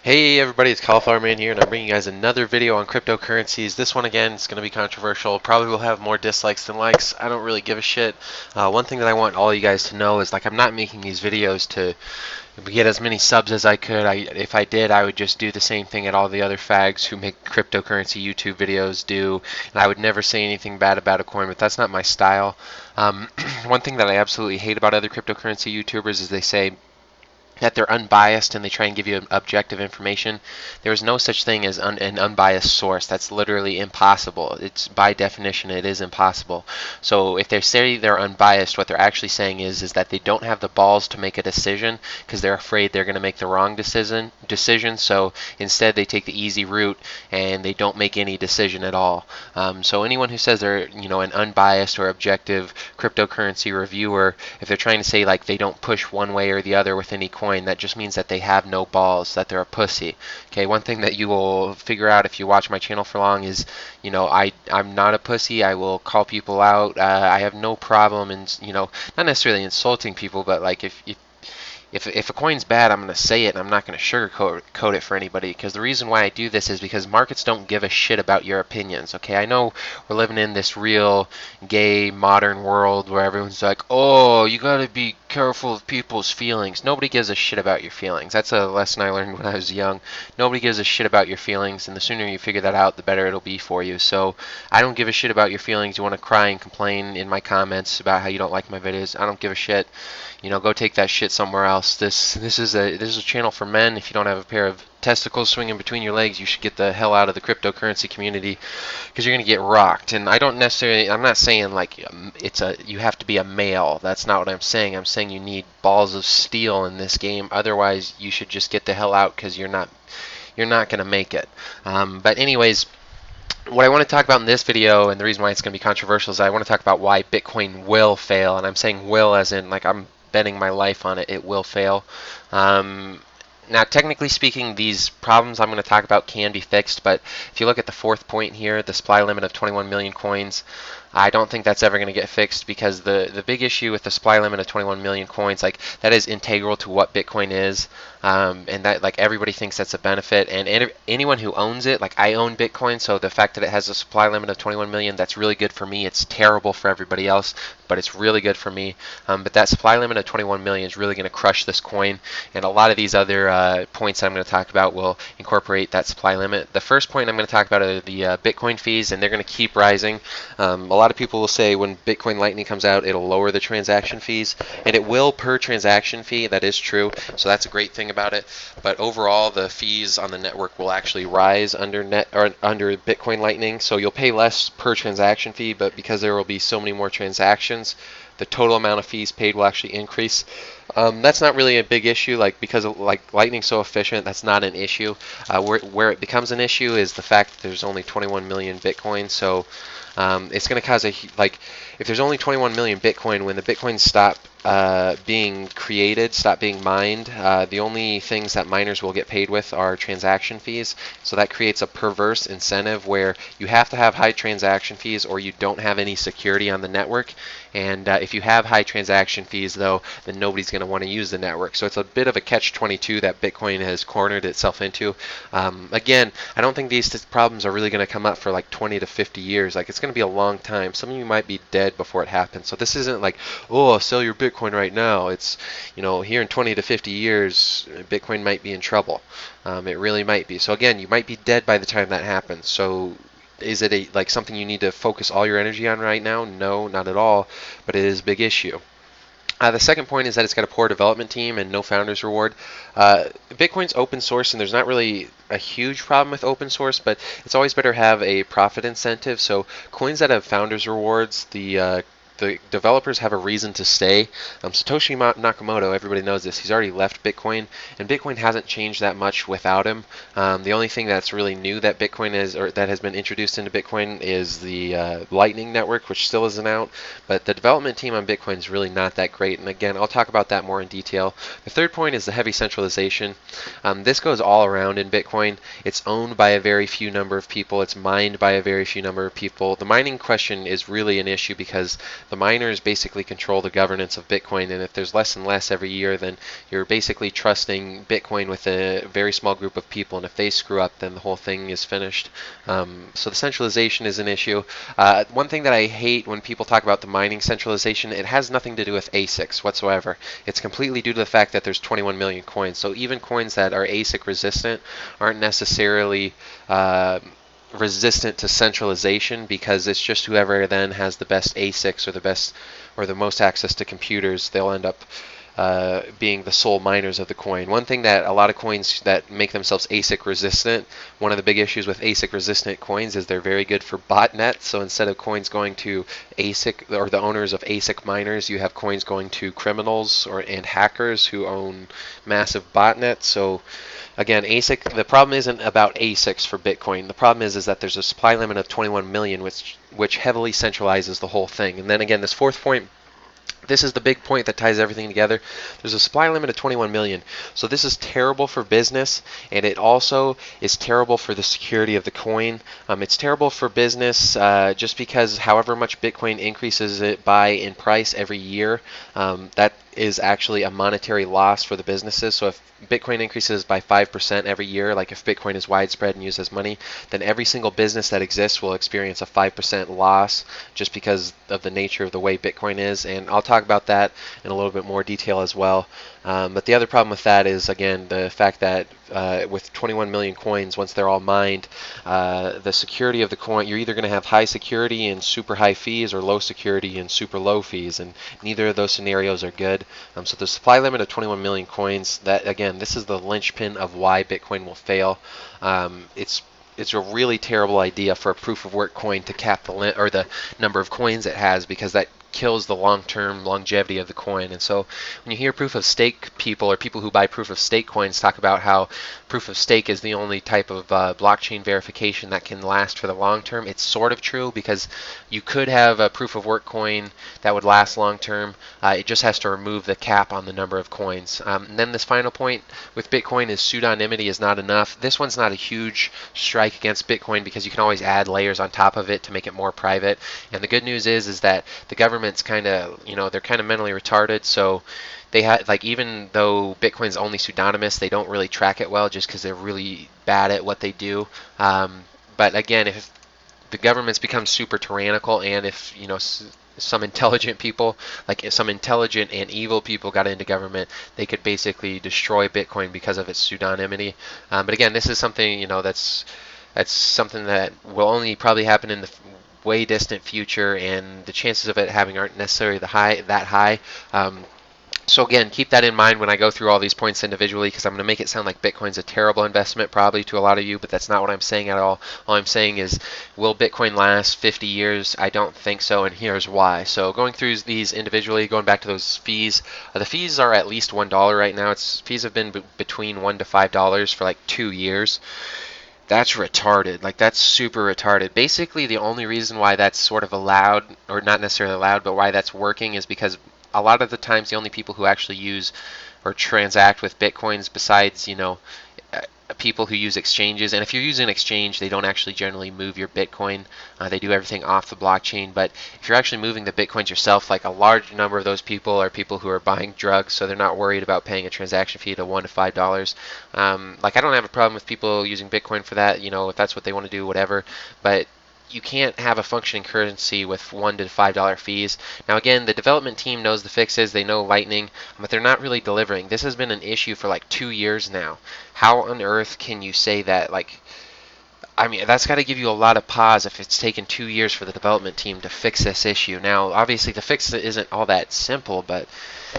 Hey everybody, it's Cauliflower Man here, and I'm bringing you guys another video on cryptocurrencies. This one again is going to be controversial. Probably will have more dislikes than likes. I don't really give a shit. One thing that I want all you guys to know is, like, I'm not making these videos to get as many subs as I could. If I did, I would just do the same thing that all the other fags who make cryptocurrency YouTube videos do, and I would never say anything bad about a coin, but that's not my style. One thing that I absolutely hate about other cryptocurrency YouTubers is they say that they're unbiased and they try and give you objective information. There is no such thing as an unbiased source. That's literally impossible. It's by definition, it is impossible. So if they say they're unbiased, what they're actually saying is that they don't have the balls to make a decision because they're afraid they're going to make the wrong decision. So instead they take the easy route and they don't make any decision at all. So anyone who says they're an unbiased or objective cryptocurrency reviewer, if they're trying to say like they don't push one way or the other with any coin, that just means that they have no balls, that they're a pussy. Okay, one thing that you will figure out if you watch my channel for long is, I'm not a pussy. I will call people out. I have no problem in, not necessarily insulting people, but like if a coin's bad, I'm going to say it, and I'm not going to sugarcoat it for anybody, because the reason why I do this is because markets don't give a shit about your opinions, okay? I know we're living in this real gay modern world where everyone's like, oh, you got to be careful of people's feelings. Nobody gives a shit about your feelings. That's a lesson I learned when I was young. Nobody gives a shit about your feelings, and the sooner you figure that out, the better it'll be for you. So I don't give a shit about your feelings. You want to cry and complain in my comments about how you don't like my videos, I don't give a shit. Go take that shit somewhere else. This is a channel for men. If you don't have a pair of testicles swinging between your legs, you should get the hell out of the cryptocurrency community, because you're gonna get rocked. And I'm not saying like you have to be a male. That's not what I'm saying. I'm saying you need balls of steel in this game. Otherwise, you should just get the hell out, because you're not gonna make it. But anyways, what I want to talk about in this video, and the reason why it's going to be controversial, is I want to talk about why Bitcoin will fail. And I'm saying will as in, like, I'm betting my life on it. It will fail. Now, technically speaking, these problems I'm going to talk about can be fixed, but if you look at the fourth point here, the supply limit of 21 million coins, I don't think that's ever going to get fixed, because the big issue with the supply limit of 21 million coins, like, that is integral to what Bitcoin is, and that, like, everybody thinks that's a benefit, and anyone who owns it, like, I own Bitcoin, so the fact that it has a supply limit of 21 million, that's really good for me. It's terrible for everybody else, but it's really good for me. But that supply limit of 21 million is really going to crush this coin, and a lot of these other points that I'm going to talk about will incorporate that supply limit. The first point I'm going to talk about are the Bitcoin fees, and they're going to keep rising. A lot of people will say when Bitcoin Lightning comes out, it'll lower the transaction fees, and it will per transaction fee. That is true, so that's a great thing about it. But overall, the fees on the network will actually rise under Bitcoin Lightning, so you'll pay less per transaction fee, but because there will be so many more transactions, the total amount of fees paid will actually increase. That's not really a big issue, like, because like Lightning's so efficient, that's not an issue. Where it becomes an issue is the fact that there's only 21 million Bitcoin, so it's going to cause like, if there's only 21 million Bitcoin, when the Bitcoins stop being created, stop being mined, the only things that miners will get paid with are transaction fees. So that creates a perverse incentive where you have to have high transaction fees or you don't have any security on the network. And if you have high transaction fees, though, then nobody's going to want to use the network. So it's a bit of a catch-22 that Bitcoin has cornered itself into. Again, I don't think these problems are really going to come up for like 20 to 50 years. Like, it's going to be a long time. Some of you might be dead before it happens. So this isn't like, oh, sell your Bitcoin right now. It's, here in 20 to 50 years, Bitcoin might be in trouble. It really might be. So again, you might be dead by the time that happens. So is it like something you need to focus all your energy on right now? No, not at all, but it is a big issue. The second point is that it's got a poor development team and no founders reward. Bitcoin's open source, and there's not really a huge problem with open source, but it's always better to have a profit incentive. So coins that have founders rewards, the developers have a reason to stay. Satoshi Nakamoto, everybody knows this, he's already left Bitcoin, and Bitcoin hasn't changed that much without him. The only thing that's really new that Bitcoin is, or that has been introduced into Bitcoin, is the Lightning Network, which still isn't out. But the development team on Bitcoin is really not that great, and again, I'll talk about that more in detail. The third point is the heavy centralization. This goes all around in Bitcoin. It's owned by a very few number of people. It's mined by a very few number of people. The mining question is really an issue because the miners basically control the governance of Bitcoin, and if there's less and less every year, then you're basically trusting Bitcoin with a very small group of people, and if they screw up, then the whole thing is finished. So the centralization is an issue. One thing that I hate when people talk about the mining centralization, it has nothing to do with ASICs whatsoever. It's completely due to the fact that there's 21 million coins. So even coins that are ASIC resistant aren't necessarily resistant to centralization, because it's just whoever then has the best ASICs or the best or the most access to computers, they'll end up being the sole miners of the coin. One thing that a lot of coins that make themselves ASIC resistant, one of the big issues with ASIC resistant coins is they're very good for botnets. So instead of coins going to ASIC or the owners of ASIC miners, you have coins going to criminals and hackers who own massive botnets. So again, ASIC, the problem isn't about ASICs for Bitcoin. The problem is that there's a supply limit of 21 million, which heavily centralizes the whole thing. And then again, this fourth point, this is the big point that ties everything together. There's a supply limit of 21 million. So this is terrible for business, and it also is terrible for the security of the coin. It's terrible for business just because however much Bitcoin increases it by in price every year, that is actually a monetary loss for the businesses. So if Bitcoin increases by 5% every year, like if Bitcoin is widespread and used as money, then every single business that exists will experience a 5% loss just because of the nature of the way Bitcoin is. And I'll talk about that in a little bit more detail as well. But the other problem with that is, again, the fact that with 21 million coins, once they're all mined, the security of the coin, you're either going to have high security and super high fees or low security and super low fees, and neither of those scenarios are good. So the supply limit of 21 million coins, that again, this is the linchpin of why Bitcoin will fail. It's a really terrible idea for a proof of work coin to cap the number of coins it has, because that kills the long-term longevity of the coin. And so when you hear proof of stake people or people who buy proof of stake coins talk about how proof of stake is the only type of blockchain verification that can last for the long term, it's sort of true, because you could have a proof of work coin that would last long term. It just has to remove the cap on the number of coins. And then this final point with Bitcoin is pseudonymity is not enough. This one's not a huge strike against Bitcoin because you can always add layers on top of it to make it more private. And the good news is that the government's kind of, they're kind of mentally retarded. So they have, like, even though Bitcoin's only pseudonymous, they don't really track it well just because they're really bad at what they do. But again, if the government's become super tyrannical, and if some intelligent people, like some intelligent and evil people, got into government, they could basically destroy Bitcoin because of its pseudonymity. But again, this is something that's something that will only probably happen in the way distant future, and the chances of it happening aren't necessarily that high. So again, keep that in mind when I go through all these points individually, because I'm going to make it sound like Bitcoin's a terrible investment probably to a lot of you, but that's not what I'm saying at all. All I'm saying is, will Bitcoin last 50 years? I don't think so, and here's why. So going through these individually, going back to those fees, the fees are at least $1 right now. Fees have been between $1 to $5 for like 2 years. That's retarded. Like, that's super retarded. Basically, the only reason why that's sort of allowed, or not necessarily allowed, but why that's working is because a lot of the times the only people who actually use or transact with Bitcoins, besides, people who use exchanges, and if you're using an exchange, they don't actually generally move your Bitcoin. They do everything off the blockchain. But if you're actually moving the Bitcoins yourself, like a large number of those people are people who are buying drugs, so they're not worried about paying a transaction fee to $1 to $5. Like, I don't have a problem with people using Bitcoin for that, if that's what they want to do, whatever. But you can't have a functioning currency with $1 to $5 fees. Now again, the development team knows the fixes, they know Lightning, but they're not really delivering. This has been an issue for like 2 years now. How on earth can you say that? Like, I mean, that's got to give you a lot of pause if it's taken 2 years for the development team to fix this issue. Now, obviously, the fix isn't all that simple, but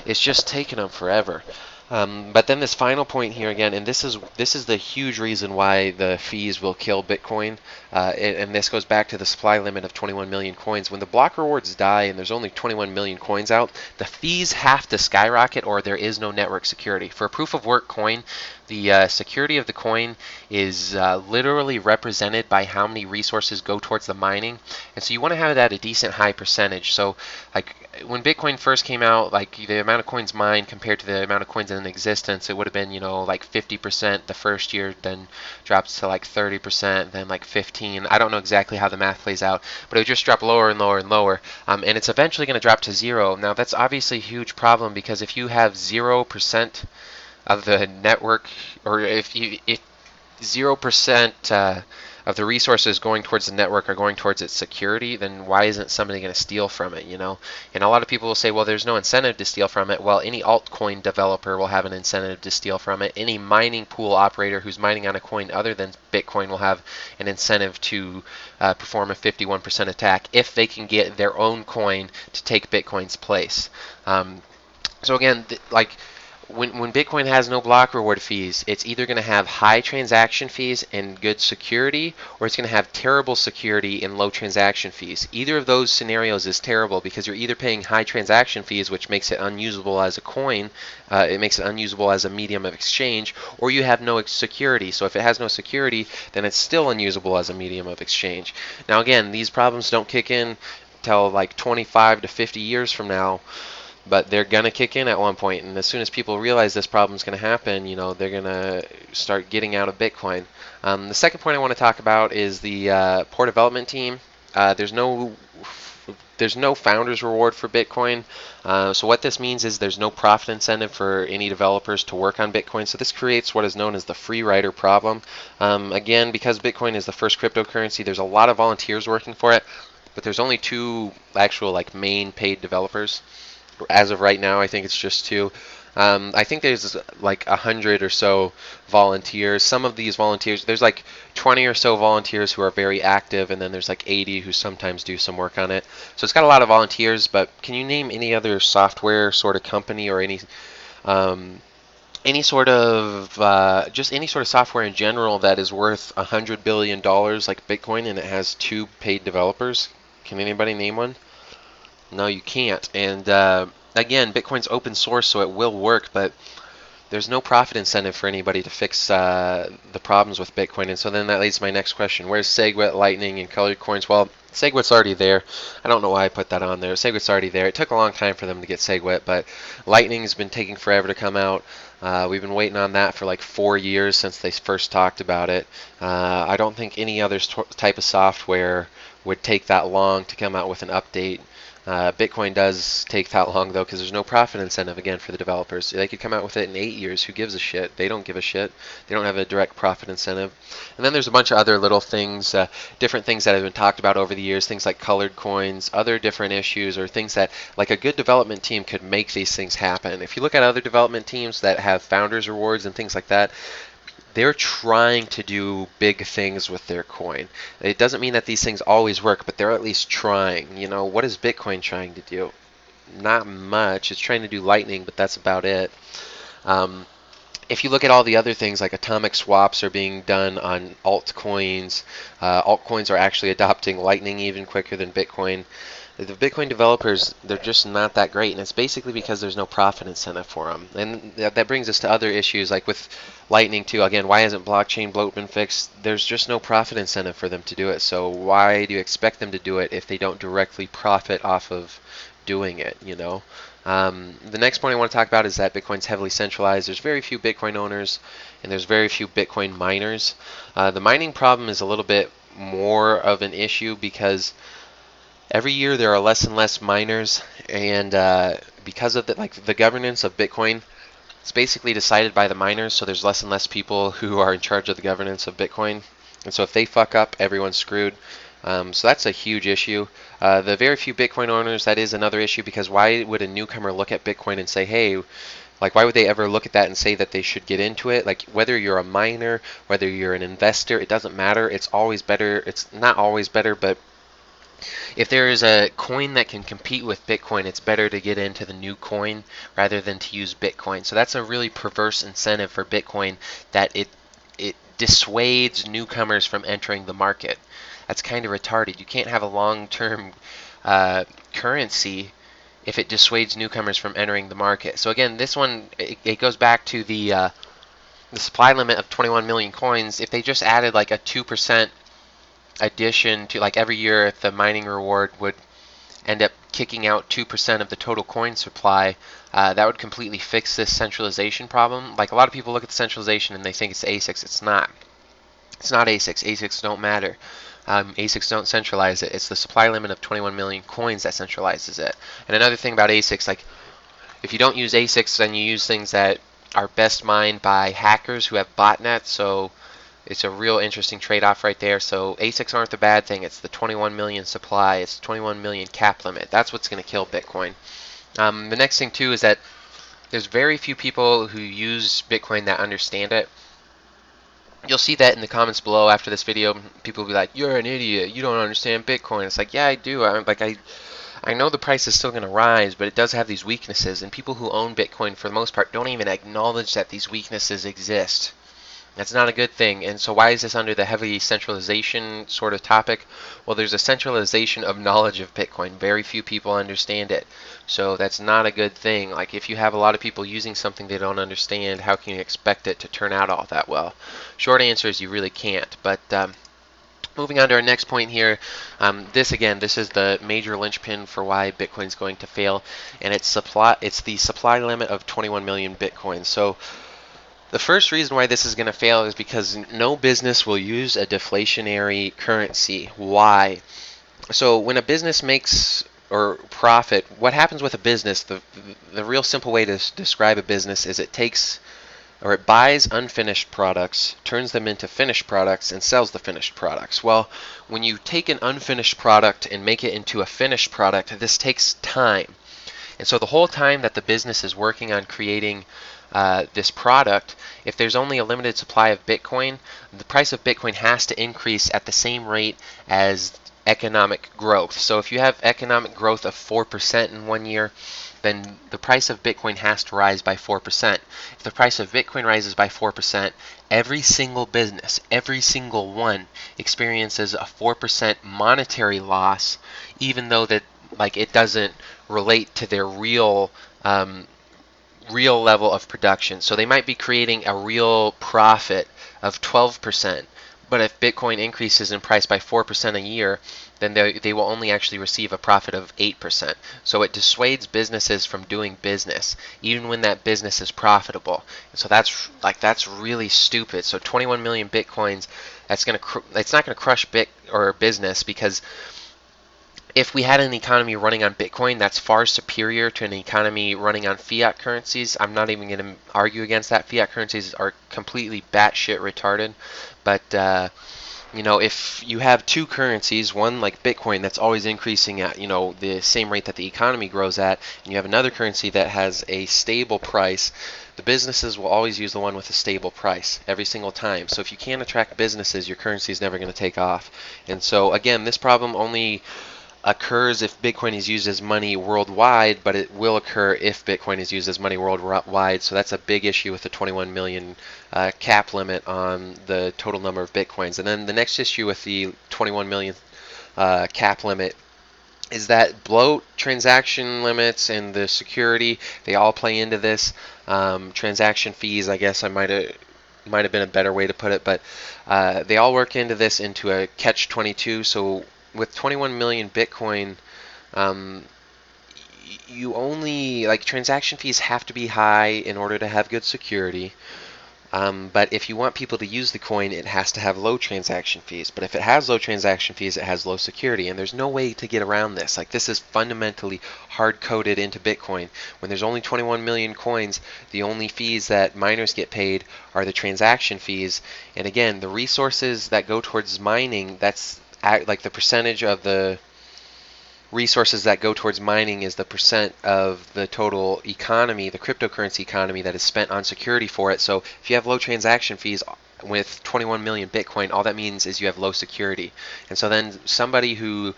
it's just taken them forever. But then this final point here again, and this is the huge reason why the fees will kill Bitcoin, and this goes back to the supply limit of 21 million coins. When the block rewards die and there's only 21 million coins out, the fees have to skyrocket or there is no network security. For a proof of work coin, the security of the coin is literally represented by how many resources go towards the mining, and so you want to have that a decent high percentage. So like when Bitcoin first came out, like the amount of coins mined compared to the amount of coins in existence, it would have been, like 50% the first year, then drops to like 30%, then like 15. I don't know exactly how the math plays out, but it would just drop lower and lower and lower, and it's eventually going to drop to zero. Now that's obviously a huge problem, because if you have 0% of the network, or if 0% of the resources going towards the network are going towards its security, then why isn't somebody going to steal from it, And a lot of people will say, well, there's no incentive to steal from it. Well, any altcoin developer will have an incentive to steal from it. Any mining pool operator who's mining on a coin other than Bitcoin will have an incentive to perform a 51% attack if they can get their own coin to take Bitcoin's place. So again, like when Bitcoin has no block reward fees, it's either going to have high transaction fees and good security, or it's going to have terrible security and low transaction fees. Either of those scenarios is terrible, because you're either paying high transaction fees, which makes it unusable as a coin, it makes it unusable as a medium of exchange, or you have no security. So if it has no security, then it's still unusable as a medium of exchange. Now again, these problems don't kick in till like 25 to 50 years from now, but they're going to kick in at one point, and as soon as people realize this problem is going to happen, they're going to start getting out of Bitcoin. The second point I want to talk about is the poor development team. There's no founder's reward for Bitcoin. So what this means is there's no profit incentive for any developers to work on Bitcoin. So this creates what is known as the free rider problem. Again, because Bitcoin is the first cryptocurrency, there's a lot of volunteers working for it, but there's only two actual main paid developers. As of right now, I think it's just two. I think there's like 100 or so volunteers. Some of these volunteers, there's like 20 or so volunteers who are very active, and then there's like 80 who sometimes do some work on it. So it's got a lot of volunteers, but can you name any other software sort of company, or any sort of just any sort of software in general that is worth $100 billion like Bitcoin, and it has two paid developers? Can anybody name one? No, you can't. And again, Bitcoin's open source, so it will work, but there's no profit incentive for anybody to fix the problems with Bitcoin. And so then that leads to my next question. Where's SegWit, Lightning, and colored coins? Well, SegWit's already there. I don't know why I put that on there. SegWit's already there. It took a long time for them to get SegWit, but Lightning's been taking forever to come out. We've been waiting on that for like 4 years since they first talked about it. I don't think any other type of software would take that long to come out with an update. Bitcoin does take that long, though, because there's no profit incentive, again, for the developers. They could come out with it in 8 years. Who gives a shit? They don't give a shit. They don't have a direct profit incentive. And then there's a bunch of other little things, different things that have been talked about over the years, things like colored coins, other different issues, or things that, like, a good development team could make these things happen. If you look at other development teams that have founders rewards and things like that, they're trying to do big things with their coin. It doesn't mean that these things always work, but they're at least trying. What is Bitcoin trying to do? Not much. It's trying to do Lightning, but that's about it. If you look at all the other things, like atomic swaps are being done on altcoins. Altcoins are actually adopting Lightning even quicker than Bitcoin. The Bitcoin developers, they're just not that great, and it's basically because there's no profit incentive for them. And that brings us to other issues, like with Lightning too. Again, why hasn't blockchain bloat been fixed? There's just no profit incentive for them to do it. So why do you expect them to do it if they don't directly profit off of doing it, The next point I want to talk about is that Bitcoin's heavily centralized. There's very few Bitcoin owners, and there's very few Bitcoin miners. The mining problem is a little bit more of an issue, because every year there are less and less miners, and because of the governance of Bitcoin, it's basically decided by the miners, so there's less and less people who are in charge of the governance of Bitcoin. And so if they fuck up, everyone's screwed. So that's a huge issue. The very few Bitcoin owners, that is another issue, because why would a newcomer look at Bitcoin and say, hey, why would they ever look at that and say that they should get into it? Whether you're a miner, whether you're an investor, it doesn't matter. It's always better. It's not always better, but if there is a coin that can compete with Bitcoin, it's better to get into the new coin rather than to use Bitcoin. So that's a really perverse incentive for Bitcoin, that it dissuades newcomers from entering the market. That's kind of retarded. You can't have a long-term currency if it dissuades newcomers from entering the market. So again, this one, it goes back to the supply limit of 21 million coins. If they just added like a 2% addition to, like, every year, if the mining reward would end up kicking out 2% of the total coin supply, that would completely fix this centralization problem. Like, a lot of people look at the centralization and they think it's ASICs. It's not. It's not ASICs. ASICs don't matter. ASICs don't centralize it. It's the supply limit of 21 million coins that centralizes it. And another thing about ASICs, like, if you don't use ASICs, then you use things that are best mined by hackers who have botnets. So it's a real interesting trade-off right there. So ASICs aren't the bad thing. It's the 21 million supply. It's the 21 million cap limit. That's what's going to kill Bitcoin. The next thing too is that there's very few people who use Bitcoin that understand it. You'll see that in the comments below after this video. People will be like, "You're an idiot. You don't understand Bitcoin." It's like, yeah, I do. I know the price is still going to rise, but it does have these weaknesses. And people who own Bitcoin, for the most part, don't even acknowledge that these weaknesses exist. That's not a good thing. And so why is this under the heavy centralization sort of topic? Well, there's a centralization of knowledge of Bitcoin. Very few people understand it. So that's not a good thing. Like, if you have a lot of people using something they don't understand, how can you expect it to turn out all that well? Short answer is you really can't. But moving on to our next point here, this is the major linchpin for why Bitcoin's going to fail, and it's the supply limit of 21 million Bitcoins. So the first reason why this is going to fail is because no business will use a deflationary currency. Why? So when a business makes or profit, what happens with a business, the real simple way to describe a business is it buys unfinished products, turns them into finished products, and sells the finished products. Well, when you take an unfinished product and make it into a finished product, this takes time. And so the whole time that the business is working on creating this product, if there's only a limited supply of Bitcoin, the price of Bitcoin has to increase at the same rate as economic growth. So if you have economic growth of 4% in 1 year, then the price of Bitcoin has to rise by 4%. If the price of Bitcoin rises by 4%, every single business, every single one, experiences a 4% monetary loss, even though that, like, it doesn't relate to their real level of production. So they might be creating a real profit of 12%, but if Bitcoin increases in price by 4% a year, then they will only actually receive a profit of 8%. So it dissuades businesses from doing business, even when that business is profitable. So that's really stupid. So 21 million Bitcoins, it's not going to crush business, because if we had an economy running on Bitcoin, that's far superior to an economy running on fiat currencies. I'm not even going to argue against that. Fiat currencies are completely batshit retarded. But, if you have two currencies, one like Bitcoin that's always increasing at, the same rate that the economy grows at, and you have another currency that has a stable price, the businesses will always use the one with a stable price every single time. So if you can't attract businesses, your currency is never going to take off. And so, again, this problem only occurs if Bitcoin is used as money worldwide, but it will occur if Bitcoin is used as money worldwide. So that's a big issue with the 21 million cap limit on the total number of Bitcoins. And then the next issue with the 21 million cap limit is that bloat, transaction limits, and the security, they all play into this. Transaction fees, I guess I might have been a better way to put it, but they all work into a catch-22. So with 21 million Bitcoin, you only, transaction fees have to be high in order to have good security. But if you want people to use the coin, it has to have low transaction fees. But if it has low transaction fees, it has low security. And there's no way to get around this. Like, this is fundamentally hard-coded into Bitcoin. When there's only 21 million coins, the only fees that miners get paid are the transaction fees. And again, the resources that go towards mining, that's like the percentage of the resources that go towards mining is the percent of the total economy, the cryptocurrency economy, that is spent on security for it. So if you have low transaction fees with 21 million Bitcoin, all that means is you have low security. And so then somebody who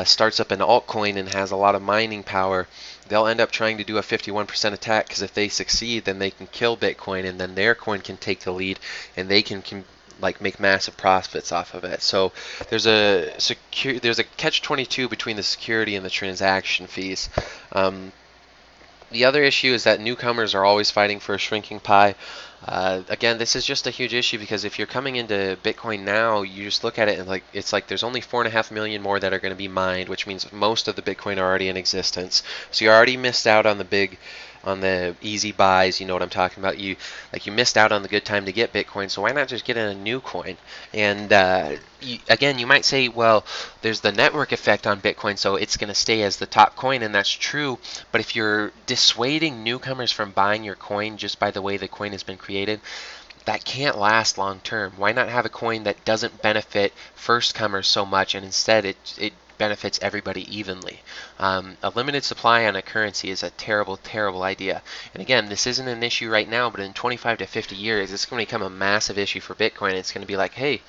starts up an altcoin and has a lot of mining power, they'll end up trying to do a 51% attack, because if they succeed, then they can kill Bitcoin, and then their coin can take the lead, and they can make massive profits off of it. So there's a catch-22 between the security and the transaction fees. The other issue is that newcomers are always fighting for a shrinking pie. Again, this is just a huge issue because if you're coming into Bitcoin now, you just look at it and it's like there's only 4.5 million more that are going to be mined, which means most of the Bitcoin are already in existence. So you already missed out on the easy buys. You know what I'm talking about. You missed out on the good time to get Bitcoin. So why not just get in a new coin? And again, you might say, well, there's the network effect on Bitcoin, so it's going to stay as the top coin, and that's true. But if you're dissuading newcomers from buying your coin just by the way the coin has been created, that can't last long term. Why not have a coin that doesn't benefit first comers so much, and instead it benefits everybody evenly? A limited supply on a currency is a terrible, terrible idea. And again, this isn't an issue right now, but in 25 to 50 years, it's going to become a massive issue for Bitcoin. It's going to be like, hey,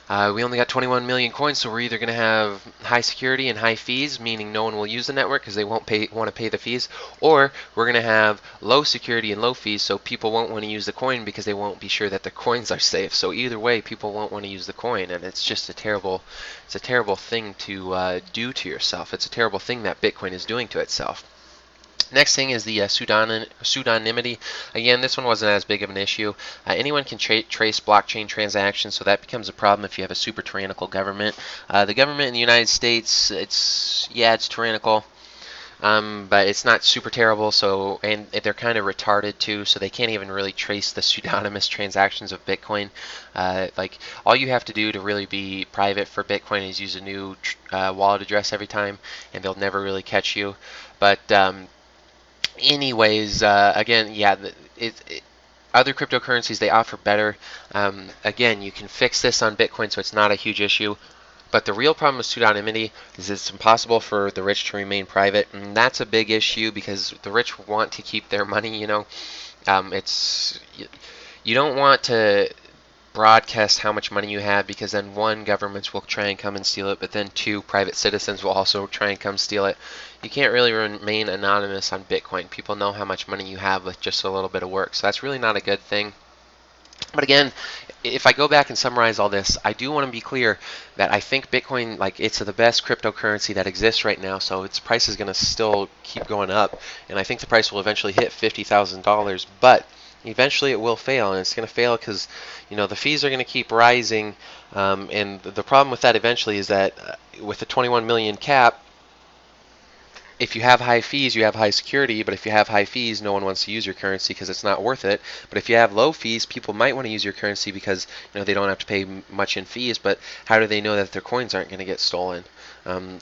we only got 21 million coins, so we're either going to have high security and high fees, meaning no one will use the network because they won't want to pay the fees, or we're going to have low security and low fees, so people won't want to use the coin because they won't be sure that their coins are safe. So either way, people won't want to use the coin, and it's just it's a terrible thing to do to yourself. It's a terrible thing that Bitcoin is doing to itself. Next thing is the pseudonymity. Again, this one wasn't as big of an issue. Anyone can trace blockchain transactions, so that becomes a problem if you have a super tyrannical government. The government in the United States, it's tyrannical, but it's not super terrible. So, and they're kind of retarded too, so they can't even really trace the pseudonymous transactions of Bitcoin. Like all you have to do to really be private for Bitcoin is use a new wallet address every time, and they'll never really catch you. But anyways, again, yeah, other cryptocurrencies they offer better. Again, you can fix this on Bitcoin, so it's not a huge issue. But the real problem with pseudonymity is it's impossible for the rich to remain private, and that's a big issue because the rich want to keep their money. It's you don't want to broadcast how much money you have because then one, governments will try and come and steal it, but then two, private citizens will also try and come steal it. You can't really remain anonymous on Bitcoin. People know how much money you have with just a little bit of work, so that's really not a good thing. But again, if I go back and summarize all this, I do want to be clear that I think Bitcoin, it's the best cryptocurrency that exists right now, so its price is going to still keep going up, and I think the price will eventually hit $50,000, but eventually it will fail, and it's going to fail because the fees are going to keep rising, and the problem with that eventually is that with the 21 million cap, if you have high fees, you have high security, but if you have high fees, no one wants to use your currency because it's not worth it. But if you have low fees, people might want to use your currency because they don't have to pay much in fees, but how do they know that their coins aren't going to get stolen?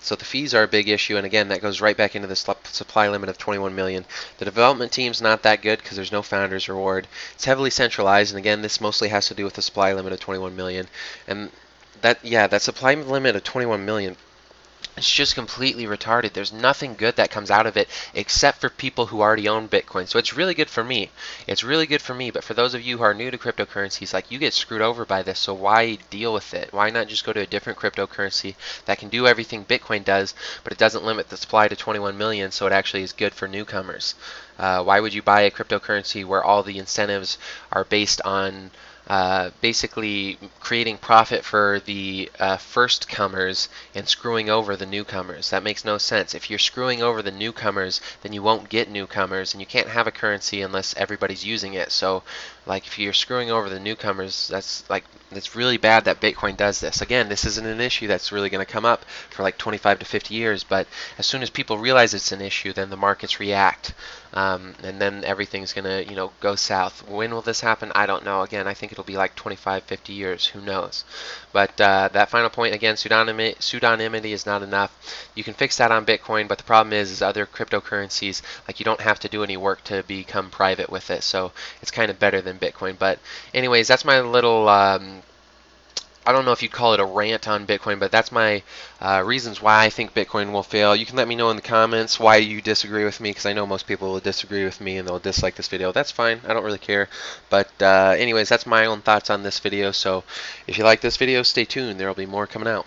So the fees are a big issue, and again, that goes right back into the supply limit of 21 million. The development team's not that good because there's no founder's reward. It's heavily centralized, and again, this mostly has to do with the supply limit of 21 million. And that supply limit of 21 million, it's just completely retarded. There's nothing good that comes out of it except for people who already own Bitcoin. So it's really good for me. It's really good for me. But for those of you who are new to cryptocurrencies, you get screwed over by this. So why deal with it? Why not just go to a different cryptocurrency that can do everything Bitcoin does, but it doesn't limit the supply to 21 million, so it actually is good for newcomers? Why would you buy a cryptocurrency where all the incentives are based on basically creating profit for the first comers and screwing over the newcomers? That makes no sense. If you're screwing over the newcomers, then you won't get newcomers, and you can't have a currency unless everybody's using it. So if you're screwing over the newcomers, it's really bad that Bitcoin does this. Again, this isn't an issue that's really going to come up for 25 to 50 years, but as soon as people realize it's an issue, then the markets react. And then everything's going to, go south. When will this happen? I don't know. Again, I think it'll be 25, 50 years. Who knows? But that final point, again, pseudonymity is not enough. You can fix that on Bitcoin, but the problem is other cryptocurrencies, you don't have to do any work to become private with it. So it's kind of better than Bitcoin. But anyways, that's my little I don't know if you'd call it a rant on Bitcoin, but that's my reasons why I think Bitcoin will fail. You can let me know in the comments why you disagree with me, because I know most people will disagree with me and they'll dislike this video. That's fine. I don't really care. But anyways, that's my own thoughts on this video. So if you like this video, stay tuned. There will be more coming out.